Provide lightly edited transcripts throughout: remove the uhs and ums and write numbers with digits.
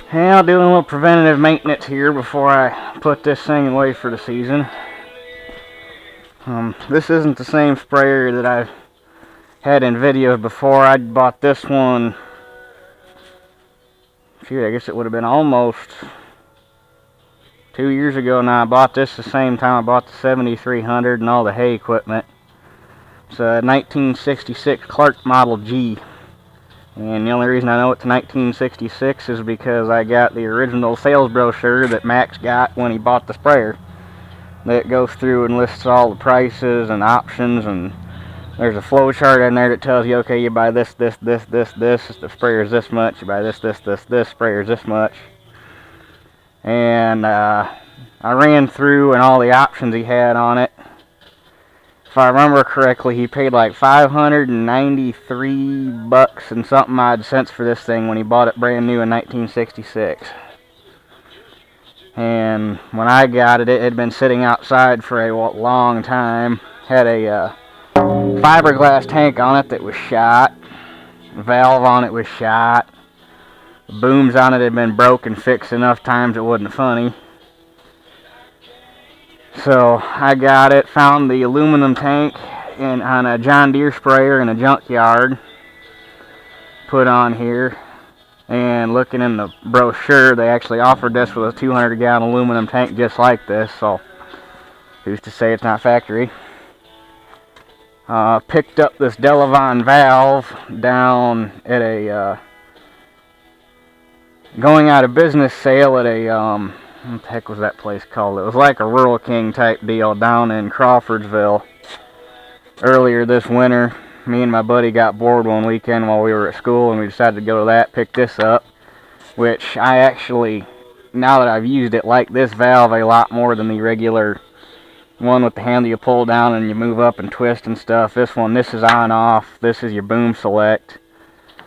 Hey, I'll do a little preventative maintenance here before I put this thing away for the season. This isn't the same sprayer that I've had in videos before. I bought this one, I guess it would have been almost 2 years ago now. I bought this the same time I bought the 7300 and all the hay equipment. It's a 1966 Clark Model G. And the only reason I know it's 1966 is because I got the original sales brochure that Max got when he bought the sprayer. That goes through and lists all the prices and options, and there's a flow chart in there that tells you, okay, you buy this, this, the sprayer's this much, you buy this, sprayer's this much. And I ran through and all the options he had on it. If I remember correctly, he paid like $593 and something odd cents for this thing when he bought it brand new in 1966. And when I got it, it had been sitting outside for a long time. Had a fiberglass tank on it that was shot. Valve on it was shot. The booms on it had been broke and fixed enough times it wasn't funny. So I got it, found the aluminum tank on a John Deere sprayer in a junkyard, put on here, and looking in the brochure, they actually offered this with a 200-gallon aluminum tank just like this, so who's to say it's not factory. Picked up this Delavon valve down at a going out of business sale at a what the heck was that place called? It was like a Rural King type deal down in Crawfordsville earlier this winter. Me and my buddy got bored one weekend while we were at school, and we decided to go to that, pick this up, which I actually, now that I've used it, like this valve a lot more than the regular one with the handle you pull down and you move up and twist and stuff. This is on off. This is your boom select.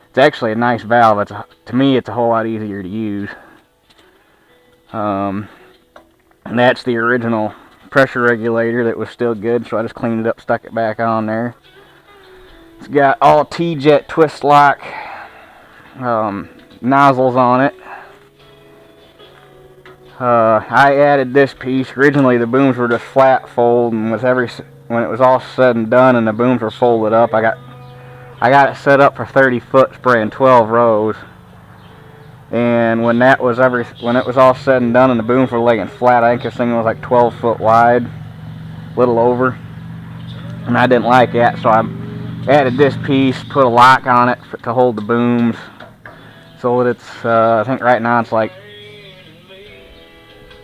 It's actually a nice valve. To me, it's a whole lot easier to use. And that's the original pressure regulator that was still good, so I just cleaned it up, stuck it back on there. It's got all T-jet twist lock nozzles on it. I added this piece. Originally the booms were just flat fold, and when it was all said and done and the booms were folded up, I got it set up for 30 foot spraying 12 rows. And when it was all said and done and the booms were laying flat, I think this thing was like 12 foot wide, a little over. And I didn't like that, so I added this piece, put a lock on it to hold the booms, so that it's, I think right now it's like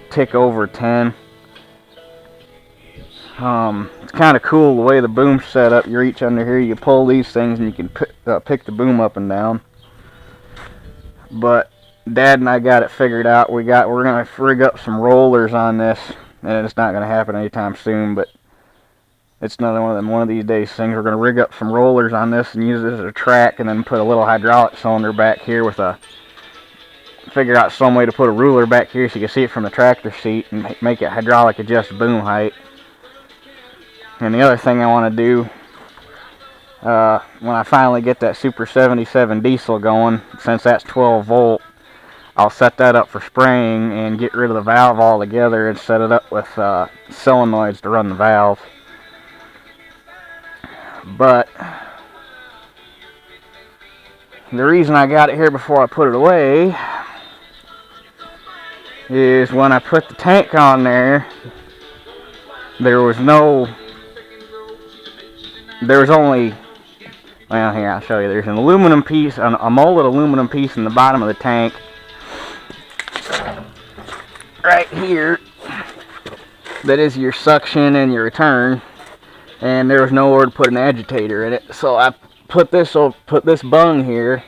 tick over 10. It's kind of cool the way the boom's set up. You reach under here, you pull these things, and you can pick the boom up and down. But Dad and I got it figured out. We're gonna rig up some rollers on this, and it's not gonna happen anytime soon, but it's another one of these days things. We're gonna rig up some rollers on this and use it as a track, and then put a little hydraulic cylinder back here with figure out some way to put a ruler back here so you can see it from the tractor seat and make it hydraulic adjust boom height. And the other thing I want to do, when I finally get that Super 77 diesel going, since that's 12 volt, I'll set that up for spraying and get rid of the valve altogether and set it up with solenoids to run the valve. But the reason I got it here before I put it away is when I put the tank on there, there was only, well, here, I'll show you. There's an aluminum piece, a molded aluminum piece in the bottom of the tank right here that is your suction and your return, and there was nowhere to put an agitator in it, so I put this bung here,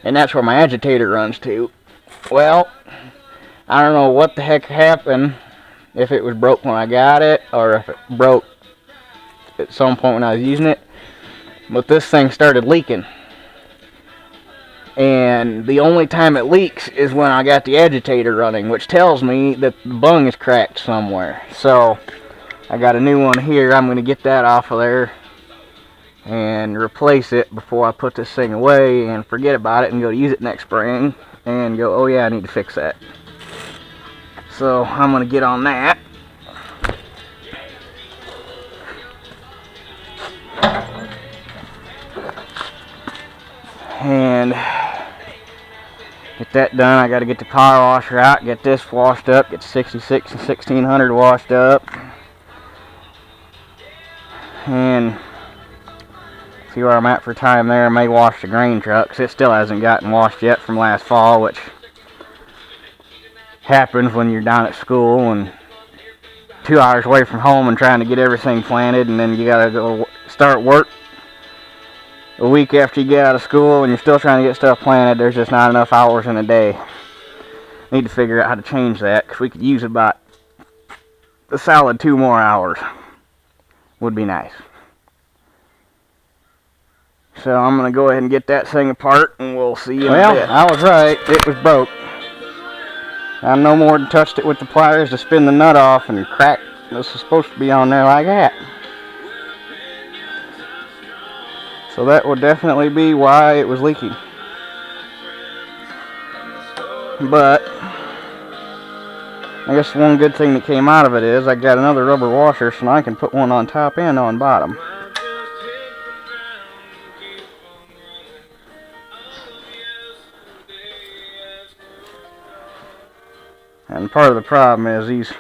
and that's where my agitator runs to. Well, I don't know what the heck happened, if it was broke when I got it or if it broke at some point when I was using it, but this thing started leaking. And the only time it leaks is when I got the agitator running, which tells me that the bung is cracked somewhere. So I got a new one here. I'm going to get that off of there and replace it before I put this thing away and forget about it and go use it next spring. and go, oh yeah, I need to fix that. So I'm going to get on that. And get that done. I got to get the power washer out, get this washed up, get 66 and 1600 washed up, and see where I'm at for time there. I may wash the grain truck, 'cause it still hasn't gotten washed yet from last fall, which happens when you're down at school and 2 hours away from home and trying to get everything planted, and then you gotta go start work a week after you get out of school and you're still trying to get stuff planted. There's just not enough hours in a day. Need to figure out how to change that, because we could use about a solid 2 more hours. Would be nice. So I'm going to go ahead and get that thing apart, and we'll see you in a bit. I was right. It was broke. I no more than touched it with the pliers to spin the nut off, and crack. This is supposed to be on there like that. So that would definitely be why it was leaking. But I guess one good thing that came out of it is I got another rubber washer, so now I can put one on top and on bottom. And part of the problem is these,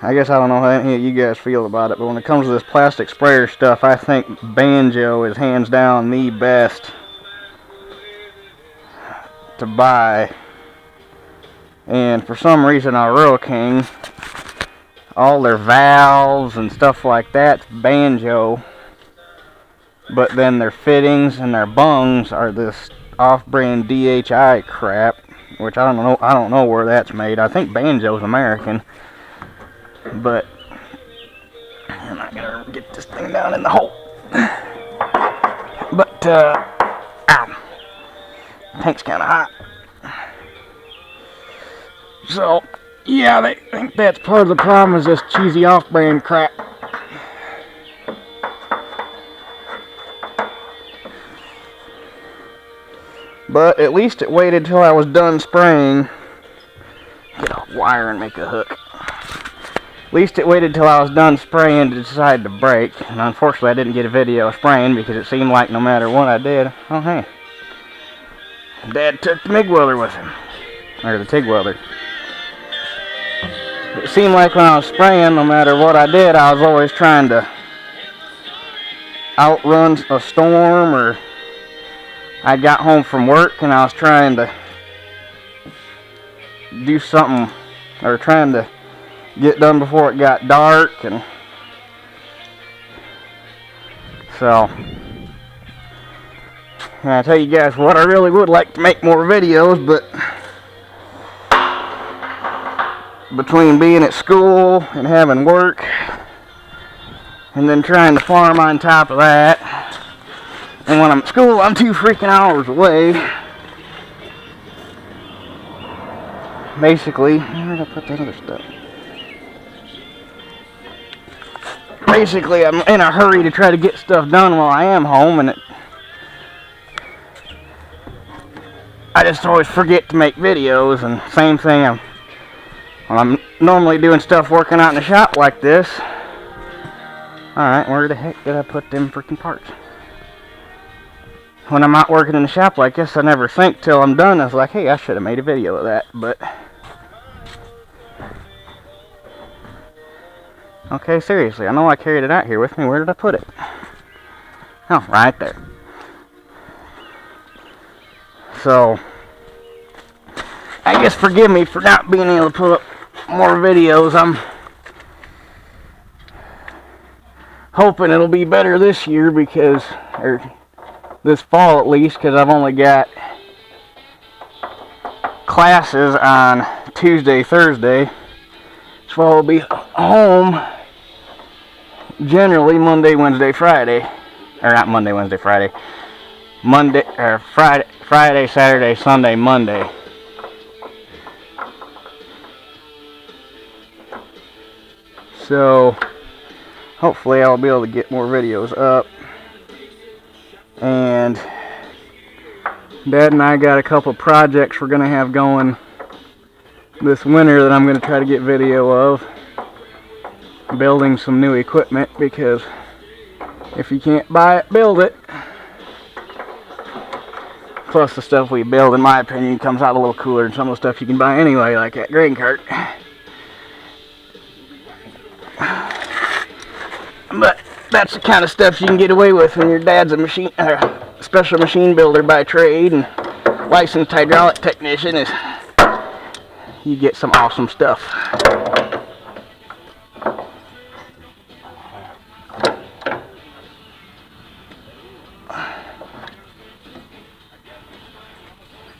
I guess I don't know how any of you guys feel about it, but when it comes to this plastic sprayer stuff, I think Banjo is hands down the best to buy. And for some reason, our Rural King, all their valves and stuff like that's Banjo, but then their fittings and their bungs are this off-brand DHI crap, which I don't know where that's made. I think Banjo's American, but I'm not gonna get this thing down in the hole. But ow, tank's kind of hot. So yeah, I think that's part of the problem, is this cheesy off-brand crap. But at least it waited till I was done spraying. Get a wire and make a hook. At least it waited till I was done spraying to decide to break. And unfortunately I didn't get a video of spraying, because it seemed like no matter what I did. Oh hey, Dad took the MIG welder with him. Or the TIG welder. It seemed like when I was spraying, no matter what I did, I was always trying to outrun a storm, or I got home from work and I was trying to do something, or trying to get done before it got dark, and so I tell you guys what, I really would like to make more videos, but between being at school and having work and then trying to farm on top of that, and when I'm at school, I'm 2 freaking hours away. Basically, where did I put that other stuff? Basically, I'm in a hurry to try to get stuff done while I am home, and I just always forget to make videos. And same thing, when I'm normally doing stuff working out in the shop like this. Alright, where the heck did I put them freaking parts? When I'm out working in the shop like this, I never think till I'm done. I was like, hey, I should have made a video of that, but okay, seriously, I know I carried it out here with me. Where did I put it? Oh, right there. So I guess forgive me for not being able to put up more videos. I'm hoping it'll be better this year, because, or this fall at least, because I've only got classes on Tuesday, Thursday, so I'll be home generally Monday, Wednesday, Friday, or not Monday, Wednesday, Friday, Monday, or Friday, Saturday, Sunday, Monday. So hopefully I'll be able to get more videos up, and Dad and I got a couple projects we're gonna have going this winter that I'm gonna try to get video of. Building some new equipment, because if you can't buy it, build it. Plus the stuff we build, in my opinion, comes out a little cooler than some of the stuff you can buy anyway, like that grain cart. But that's the kind of stuff you can get away with when your dad's a special machine builder by trade and licensed hydraulic technician. Is you get some awesome stuff.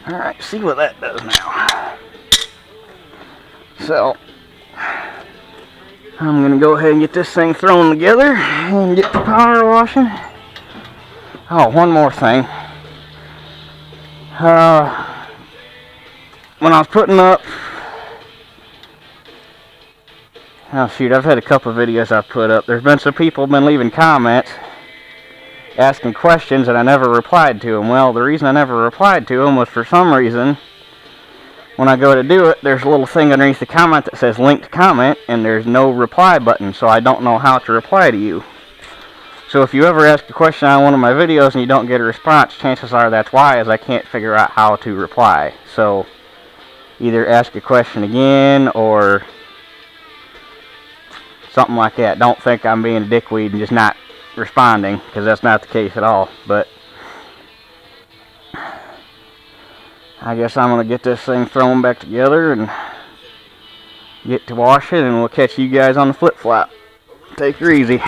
Alright, see what that does now. So, I'm going to go ahead and get this thing thrown together and get the power washing. Oh, one more thing. When I was putting up... Oh shoot, I've had a couple of videos I've put up. There's been some people been leaving comments asking questions and I never replied to them. Well, the reason I never replied to them was for some reason when I go to do it, there's a little thing underneath the comment that says linked comment and there's no reply button, so I don't know how to reply to you. So if you ever ask a question on one of my videos and you don't get a response, chances are that's why, is I can't figure out how to reply. So either ask a question again or something like that. Don't think I'm being a dickweed and just not responding, because that's not the case at all. But I guess I'm going to get this thing thrown back together and get to wash it, and we'll catch you guys on the flip-flop. Take her easy.